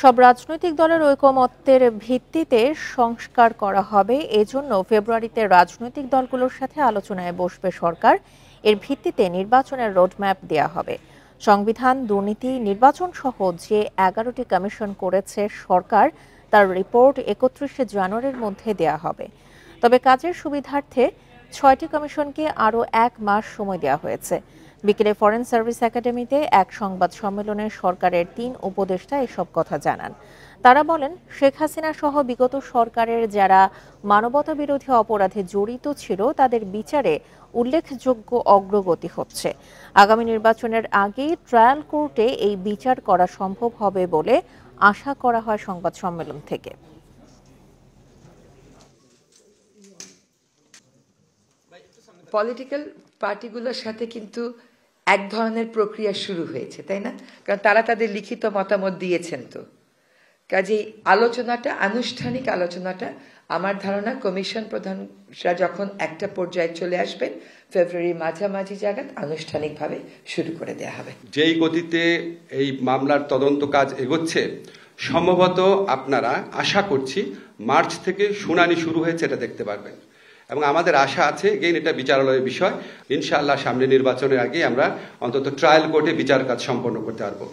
সব রাজনৈতিক দলের ঐকমত্যের ভিত্তিতে সংস্কার করা হবে। এজন্য ফেব্রুয়ারিতে রাজনৈতিক দলগুলোর সাথে আলোচনায় বসবে সরকার। এর ভিত্তিতে নির্বাচনের রোডম্যাপ দেয়া হবে। সংবিধান, দুর্নীতি, নির্বাচন সহ যে 11টি কমিশন করেছে সরকার, তার রিপোর্ট 31শে জানুয়ারির মধ্যে দেয়া হবে। তবে কাজের সুবিধার্থে 6টি কমিশনকে আরও 1 মাস সময় দেওয়া হয়েছে। বিকেলে ফরেন সার্ভিস একাডেমিতে এক সংবাদ সম্মেলনে সরকারের 3 উপদেষ্টা এসব কথা জানান। তারা বলেন, শেখ হাসিনা সহ বিগত সরকারের যারা মানবতাবিরোধী অপরাধে জড়িত ছিল তাদের বিচারে উল্লেখযোগ্য অগ্রগতি হচ্ছে। আগামী নির্বাচনের আগেই ট্রায়াল কোর্টে এই বিচার করা সম্ভব হবে বলে আশা করা হয় সংবাদ সম্মেলন থেকে। পলিটিক্যাল পার্টিগুলোর সাথে কিন্তু এক ধরনের প্রক্রিয়া শুরু হয়েছে, তাই না? কারণ তারা তাদের লিখিত মতামত দিয়েছেন। তো কাজেই আলোচনাটা, আনুষ্ঠানিক আলোচনাটা আমার ধারণা কমিশন প্রধানরা যখন একটা পর্যায়ে চলে আসবেন, ফেব্রুয়ারি মাঝামাঝি জায়গায় আনুষ্ঠানিকভাবে শুরু করে দেওয়া হবে। যেই গতিতে এই মামলার তদন্ত কাজ এগোচ্ছে, সম্ভবত আপনারা আশা করছি মার্চ থেকে শুনানি শুরু হয়েছে এটা দেখতে পারবেন। এবং আমাদের আশা আছে এটা বিচারালয়ের বিষয়, ইনশাআল্লাহ সামনে নির্বাচনের আগে আমরা অন্তত ট্রায়াল কোর্টে বিচার কাজ সম্পন্ন করতে পারবো।